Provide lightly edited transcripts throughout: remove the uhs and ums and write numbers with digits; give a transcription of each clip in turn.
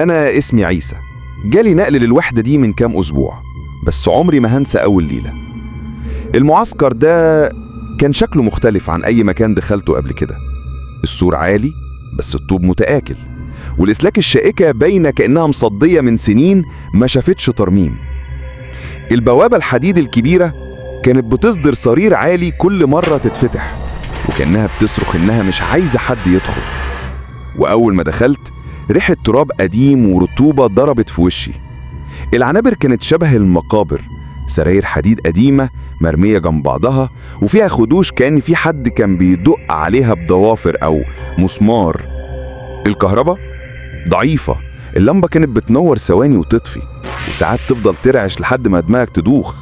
أنا اسمي عيسى. جالي نقل للوحدة دي من كام أسبوع، بس عمري ما هنسى أول ليلة. المعسكر ده كان شكله مختلف عن أي مكان دخلته قبل كده. السور عالي بس الطوب متآكل، والأسلاك الشائكة باينة كأنها مصدية من سنين ما شافتش ترميم. البوابة الحديد الكبيرة كانت بتصدر صرير عالي كل مرة تتفتح، وكأنها بتصرخ إنها مش عايزة حد يدخل. وأول ما دخلت ريحة تراب قديم ورطوبة ضربت في وشي. العنابر كانت شبه المقابر، سراير حديد قديمة مرمية جنب بعضها وفيها خدوش كأن في حد كان بيدق عليها بضوافر أو مسمار. الكهرباء ضعيفة، اللمبة كانت بتنور ثواني وتطفي، وساعات تفضل ترعش لحد ما دماغك تدوخ.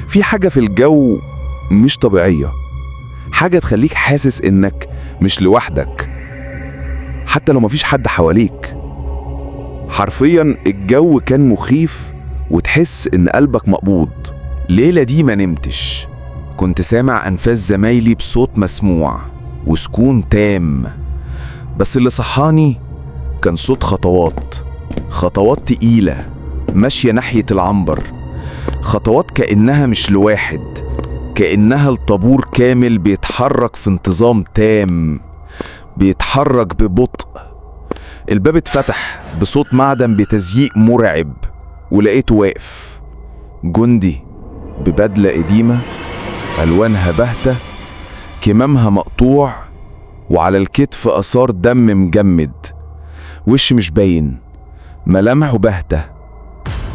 في حاجة في الجو مش طبيعية، حاجة تخليك حاسس إنك مش لوحدك حتى لو مفيش حد حواليك. حرفيا الجو كان مخيف وتحس إن قلبك مقبوض. ليلة دي ما نمتش، كنت سامع أنفاس زمايلي بصوت مسموع وسكون تام، بس اللي صحاني كان صوت خطوات تقيلة ماشية ناحية العنبر، خطوات كأنها مش لواحد، كأنها الطابور كامل بيتحرك في انتظام تام، بيتحرك ببطء. الباب اتفتح بصوت معدن بتزييق مرعب، ولقيته واقف جندي ببدلة قديمة ألوانها باهتة، كمامها مقطوع، وعلى الكتف آثار دم مجمد. وش مش باين، ملامحه باهتة،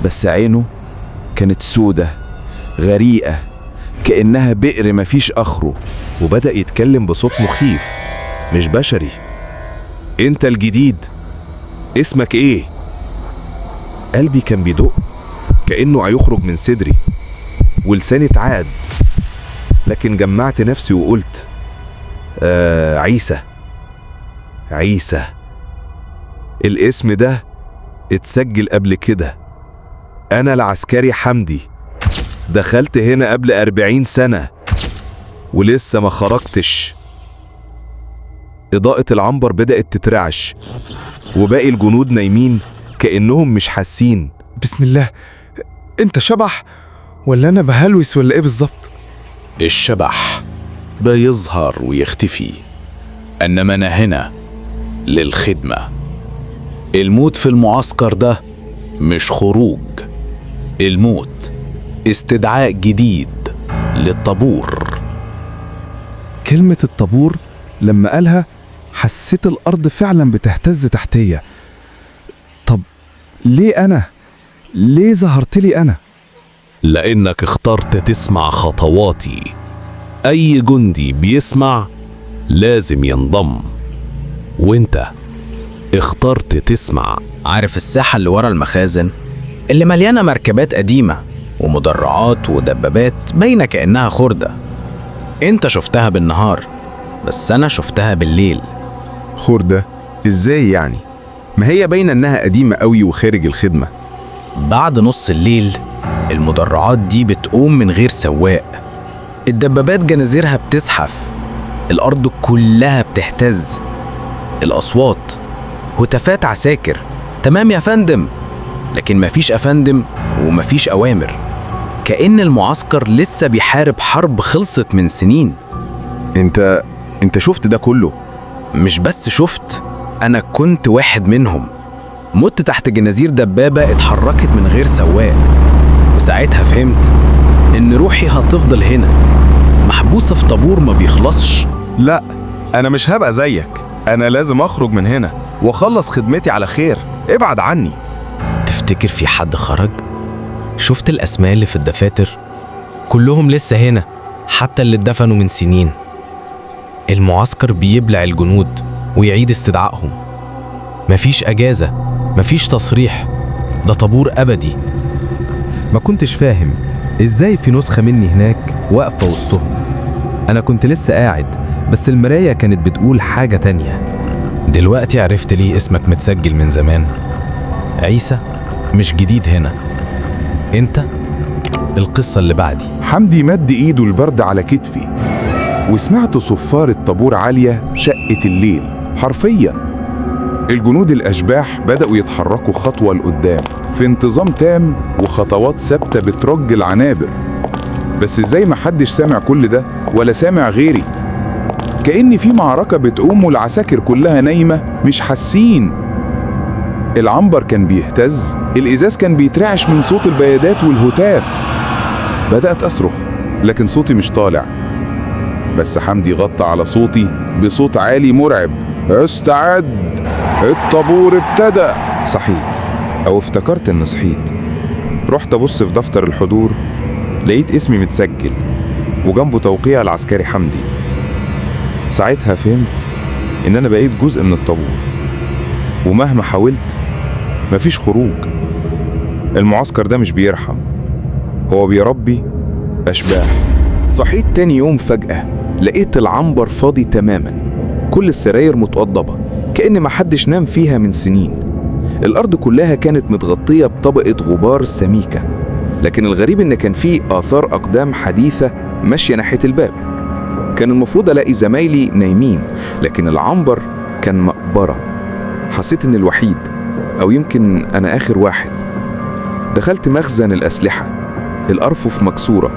بس عينه كانت سودة غريقة كأنها بئر مفيش آخره. وبدأ يتكلم بصوت مخيف مش بشري. انت الجديد، اسمك ايه؟ قلبي كان بيدق كأنه هيخرج من صدري، ولساني اتعاد، لكن جمعت نفسي وقلت عيسى. الاسم ده اتسجل قبل كده. انا العسكري حمدي، دخلت هنا قبل 40 سنة ولسه ما خرجتش. إضاءة العنبر بدأت تترعش، وباقي الجنود نايمين كأنهم مش حاسين. بسم الله، انت شبح ولا انا بهلوس ولا ايه بالظبط؟ الشبح بيظهر ويختفي، انما انا هنا للخدمة. الموت في المعسكر ده مش خروج، الموت استدعاء جديد للطابور. كلمة الطابور لما قالها حسيت الأرض فعلا بتهتز تحتيا. طب ليه ظهرت لي أنا؟ لأنك اخترت تسمع خطواتي. أي جندي بيسمع لازم ينضم، وانت اخترت تسمع. عارف الساحة اللي ورا المخازن اللي مليانة مركبات قديمة ومدرعات ودبابات باينة كأنها خردة؟ انت شفتها بالنهار، بس أنا شفتها بالليل. خردة؟ ازاي يعني؟ ما هي باينة انها قديمة قوي وخارج الخدمة. بعد نص الليل المدرعات دي بتقوم من غير سواق، الدبابات جنازيرها بتزحف، الأرض كلها بتهتز. الأصوات هتافات عساكر، تمام يا فندم، لكن مفيش أفندم ومفيش أوامر، كأن المعسكر لسه بيحارب حرب خلصت من سنين. انت شفت ده كله؟ مش بس شفت، أنا كنت واحد منهم. مت تحت جنازير دبابة اتحركت من غير سواق، وساعتها فهمت إن روحي هتفضل هنا محبوسة في طابور ما بيخلصش. لا، انا مش هبقى زيك، انا لازم اخرج من هنا واخلص خدمتي على خير. ابعد عني. تفتكر في حد خرج؟ شفت الأسماء اللي في الدفاتر؟ كلهم لسه هنا، حتى اللي اتدفنوا من سنين. المعسكر بيبلع الجنود ويعيد استدعائهم. مفيش أجازة، مفيش تصريح، ده طابور أبدي. ما كنتش فاهم ازاي في نسخة مني هناك واقفة وسطهم. انا كنت لسه قاعد، بس المراية كانت بتقول حاجة تانية. دلوقتي عرفت ليه اسمك متسجل من زمان. عيسى مش جديد هنا، انت القصة اللي بعدي. حمدي مد ايده البرد على كتفي، وسمعت صفارة طابور عالية شقة الليل حرفيا. الجنود الأشباح بدأوا يتحركوا خطوة لقدام في انتظام تام وخطوات ثابتة بترج العنابر. بس ازاي محدش سامع كل ده ولا سامع غيري؟ كأن في معركة بتقوم والعساكر كلها نايمة مش حاسين. العنبر كان بيهتز، الإزاز كان بيترعش من صوت البيادات والهتاف. بدأت أصرخ لكن صوتي مش طالع. بس حمدي غطى على صوتي بصوت عالي مرعب: استعد، الطابور ابتدى. صحيت، أو افتكرت إني صحيت. رحت أبص في دفتر الحضور، لقيت اسمي متسجل وجنبه توقيع العسكري حمدي. ساعتها فهمت إن أنا بقيت جزء من الطابور، ومهما حاولت مفيش خروج. المعسكر ده مش بيرحم، هو بيربي أشباح. صحيت تاني يوم فجأة، لقيت العنبر فاضي تماما، كل السراير متوضبة كأن محدش نام فيها من سنين. الأرض كلها كانت متغطية بطبقة غبار سميكة، لكن الغريب إن كان فيه آثار أقدام حديثة ماشية ناحية الباب. كان المفروض ألاقي زمايلي نايمين، لكن العنبر كان مقبرة. حسيت إن الوحيد، أو يمكن أنا آخر واحد. دخلت مخزن الأسلحة، الأرفف مكسورة،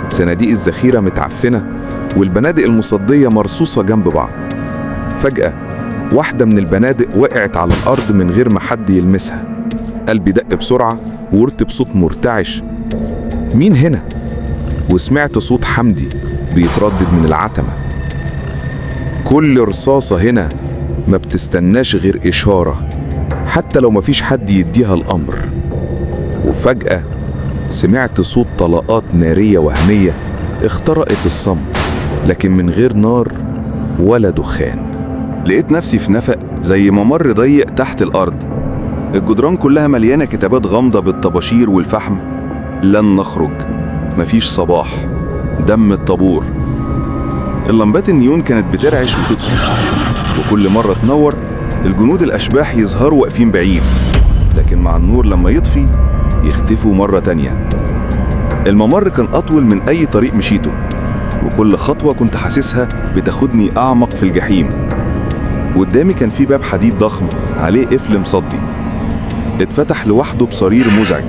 صناديق الذخيرة متعفنة، والبنادق المصدية مرصوصة جنب بعض. فجأة واحدة من البنادق وقعت على الأرض من غير ما حد يلمسها. قلبي دق بسرعة وقلت بصوت مرتعش: مين هنا؟ وسمعت صوت حمدي بيتردد من العتمة: كل رصاصة هنا ما بتستناش غير إشارة، حتى لو مفيش حد يديها الأمر. وفجأة سمعت صوت طلقات نارية وهمية اخترقت الصمت، لكن من غير نار ولا دخان. لقيت نفسي في نفق زي ممر ضيق تحت الأرض. الجدران كلها مليانة كتابات غامضة بالطباشير والفحم: لن نخرج، مفيش صباح، دم الطابور. اللمبات النيون كانت بترعش وتطفي، وكل مرة تنور الجنود الأشباح يظهروا واقفين بعيد، لكن مع النور لما يطفي يختفوا مرة تانية. الممر كان أطول من أي طريق مشيته، وكل خطوة كنت حاسسها بتاخدني أعمق في الجحيم. قدامي كان في باب حديد ضخم عليه قفل مصدي، اتفتح لوحده بصرير مزعج.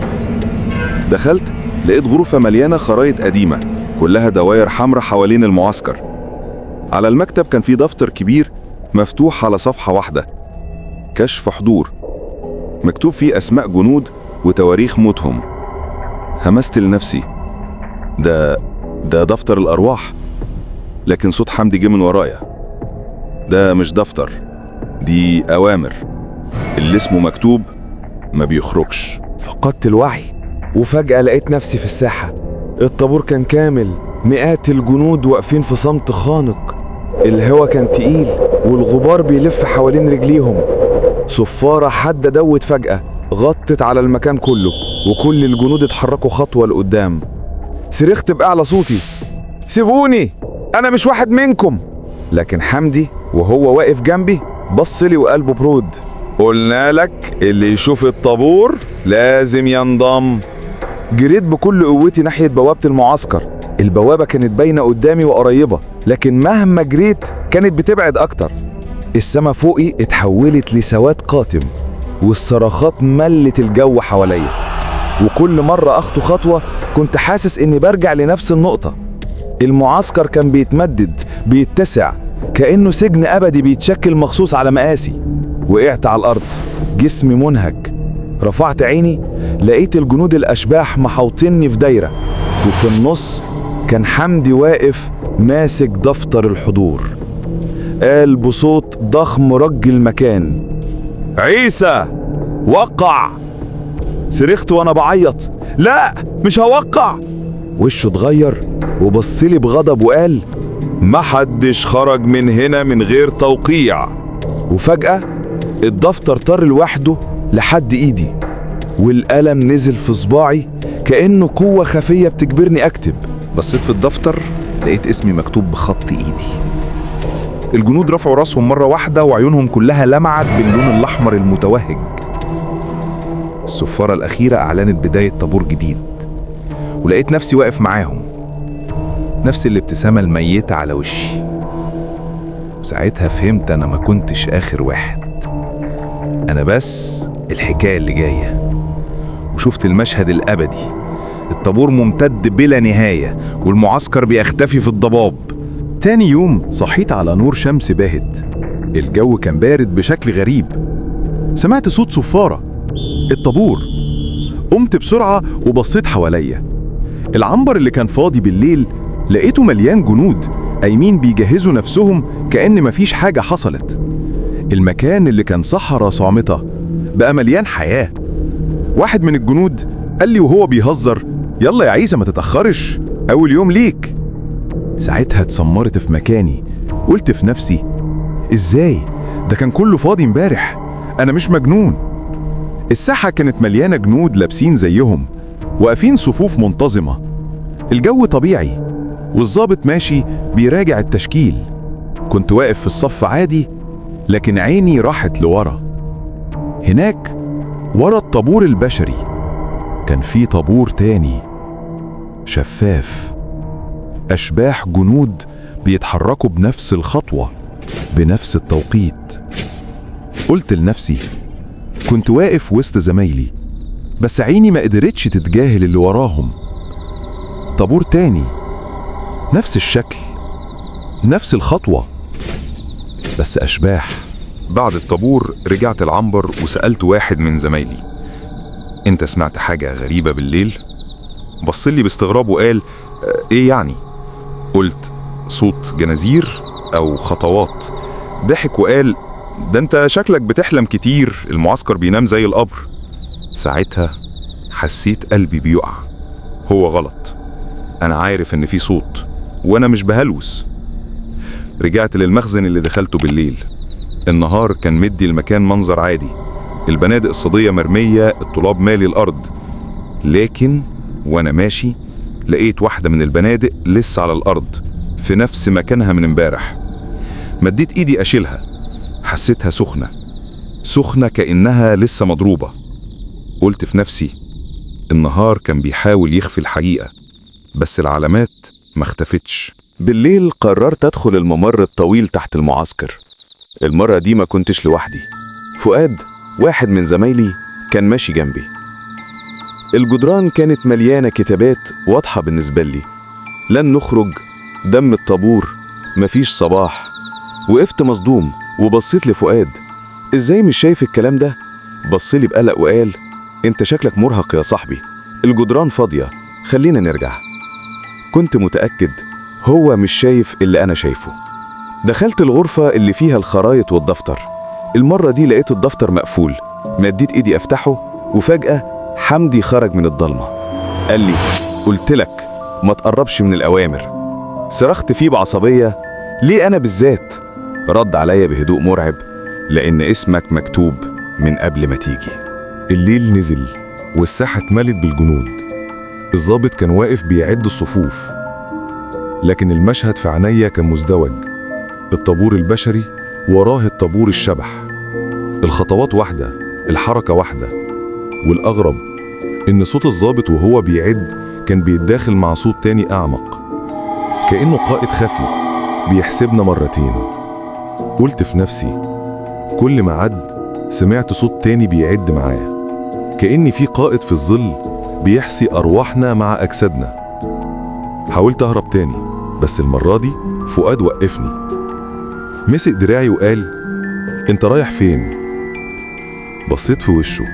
دخلت لقيت غرفة مليانة خرايط قديمة كلها دواير حمراء حوالين المعسكر. على المكتب كان في دفتر كبير مفتوح على صفحة واحدة: كشف حضور، مكتوب فيه أسماء جنود وتواريخ موتهم. همست لنفسي: ده دفتر الأرواح. لكن صوت حمدي جه من ورايا: ده مش دفتر، دي أوامر، اللي اسمه مكتوب ما بيخرجش. فقدت الوعي، وفجأة لقيت نفسي في الساحة. الطابور كان كامل، مئات الجنود واقفين في صمت خانق. الهوا كان تقيل والغبار بيلف حوالين رجليهم. صفارة حادة دوت فجأة غطت على المكان كله، وكل الجنود اتحركوا خطوة لقدام. صرخت بأعلى صوتي: سيبوني، أنا مش واحد منكم. لكن حمدي وهو واقف جنبي بص لي وقلبه برود: قلنا لك اللي يشوف الطابور لازم ينضم. جريت بكل قوتي ناحية بوابة المعسكر. البوابة كانت باينة قدامي وقريبة، لكن مهما جريت كانت بتبعد أكتر. السما فوقي اتحولت لسواد قاتم، والصراخات ملت الجو حواليا. وكل مرة أخطو خطوة كنت حاسس إني برجع لنفس النقطة. المعسكر كان بيتمدد بيتسع، كأنه سجن أبدي بيتشكل مخصوص على مقاسي. وقعت على الأرض، جسمي منهك. رفعت عيني لقيت الجنود الأشباح محوطيني في دايرة، وفي النص كان حمدي واقف ماسك دفتر الحضور. قال بصوت ضخم رج المكان: عيسى، وقع. صرخت وانا بعيط: لا مش هوقع. وشه اتغير وبصلي بغضب وقال: محدش خرج من هنا من غير توقيع. وفجأة الدفتر طار لوحده لحد ايدي، والقلم نزل في صباعي كأنه قوة خفية بتجبرني اكتب. بصيت في الدفتر لقيت اسمي مكتوب بخط ايدي. الجنود رفعوا راسهم مرة واحدة وعيونهم كلها لمعت باللون الأحمر المتوهج. الصفارة الأخيرة أعلنت بداية طابور جديد، ولقيت نفسي واقف معاهم، نفس الابتسامة الميتة على وشي. وساعتها فهمت أنا ما كنتش آخر واحد، أنا بس الحكاية اللي جاية. وشفت المشهد الأبدي، الطابور ممتد بلا نهاية والمعسكر بيختفي في الضباب. تاني يوم صحيت على نور شمس باهت. الجو كان بارد بشكل غريب. سمعت صوت صفارة، الطابور. قمت بسرعة وبصيت حواليا. العنبر اللي كان فاضي بالليل لقيته مليان جنود قايمين بيجهزوا نفسهم كأن مفيش حاجة حصلت. المكان اللي كان صحراء صامتة بقى مليان حياة. واحد من الجنود قال لي وهو بيهزر: يلا يا عيسى ما تتأخرش، أول يوم ليك. ساعتها اتسمرت في مكاني. قلت في نفسي: إزاي؟ ده كان كله فاضي امبارح، أنا مش مجنون. الساحة كانت مليانة جنود لابسين زيهم، واقفين صفوف منتظمة. الجو طبيعي، والضابط ماشي بيراجع التشكيل. كنت واقف في الصف عادي، لكن عيني راحت لورا. هناك ورا الطابور البشري كان في طابور تاني شفاف، أشباح جنود بيتحركوا بنفس الخطوة بنفس التوقيت. قلت لنفسي: كنت واقف وسط زمايلي، بس عيني ما قدرتش تتجاهل اللي وراهم. طابور تاني، نفس الشكل، نفس الخطوة، بس أشباح. بعد الطابور رجعت العنبر وسألت واحد من زمايلي: انت سمعت حاجة غريبة بالليل؟ بصلي باستغراب وقال: ايه يعني؟ قلت: صوت جنازير او خطوات. ضحك وقال: ده انت شكلك بتحلم كتير، المعسكر بينام زي القبر. ساعتها حسيت قلبي بيقع. هو غلط، انا عارف ان في صوت وانا مش بهلوس. رجعت للمخزن اللي دخلته بالليل. النهار كان مدي المكان منظر عادي، البنادق الصيدية مرمية، الطلاب مالي الأرض. لكن وأنا ماشي لقيت واحدة من البنادق لسه على الأرض في نفس مكانها من امبارح. مديت إيدي أشيلها، حسيتها سخنة سخنة كأنها لسه مضروبة. قلت في نفسي: النهار كان بيحاول يخفي الحقيقة، بس العلامات ما اختفتش. بالليل قررت أدخل الممر الطويل تحت المعسكر. المرة دي ما كنتش لوحدي، فؤاد واحد من زمايلي كان ماشي جنبي. الجدران كانت مليانة كتابات واضحة بالنسبة لي: لن نخرج، دم الطابور، مفيش صباح. وقفت مصدوم وبصيت لفؤاد: ازاي مش شايف الكلام ده؟ بصلي بقلق وقال: انت شكلك مرهق يا صاحبي، الجدران فاضية، خلينا نرجع. كنت متأكد هو مش شايف اللي أنا شايفه. دخلت الغرفة اللي فيها الخرايط والدفتر. المرة دي لقيت الدفتر مقفول. مديت ايدي افتحه، وفجأة حمدي خرج من الضلمة. قال لي: قلت لك ما تقربش من الأوامر. صرخت فيه بعصبية: ليه أنا بالذات؟ رد عليا بهدوء مرعب: لأن اسمك مكتوب من قبل ما تيجي. الليل نزل والساحة اتملت بالجنود. الضابط كان واقف بيعد الصفوف، لكن المشهد في عينيا كان مزدوج. الطابور البشري وراه الطابور الشبح. الخطوات واحدة، الحركة واحدة. والأغرب إن صوت الضابط وهو بيعد كان بيتداخل مع صوت تاني أعمق، كأنه قائد خفي بيحسبنا مرتين. قلت في نفسي: كل ما عد سمعت صوت تاني بيعد معاه، كأن في قائد في الظل بيحصي أرواحنا مع أجسادنا. حاولت أهرب تاني، بس المرة دي فؤاد وقفني، مسك دراعي وقال: انت رايح فين؟ بصيت في وشه،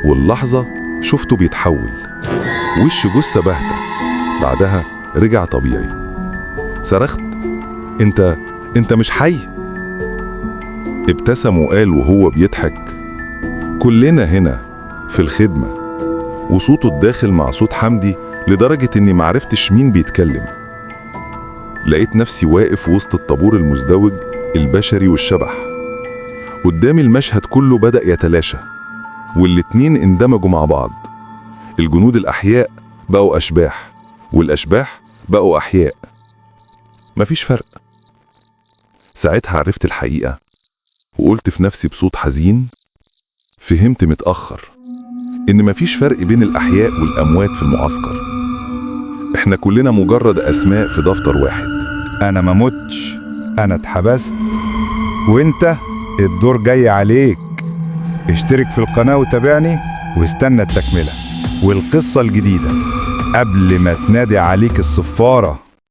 واللحظة شفته بيتحول، وش جثة باهتة. بعدها رجع طبيعي. صرخت: انت مش حي؟ ابتسم وقال وهو بيضحك: كلنا هنا في الخدمة. وصوته اتداخل مع صوت حمدي لدرجة اني معرفتش مين بيتكلم. لقيت نفسي واقف وسط الطابور المزدوج البشري والشبح. قدامي المشهد كله بدأ يتلاشى، والاتنين اندمجوا مع بعض. الجنود الأحياء بقوا أشباح، والأشباح بقوا أحياء. مفيش فرق. ساعتها عرفت الحقيقة، وقلت في نفسي بصوت حزين: فهمت متأخر إن مفيش فرق بين الأحياء والأموات في المعسكر. إحنا كلنا مجرد أسماء في دفتر واحد. أنا ما متش، أنا اتحبست، وإنت الدور جاي عليك. اشترك في القناة وتابعني واستنى التكملة والقصة الجديدة قبل ما تنادي عليك الصفارة.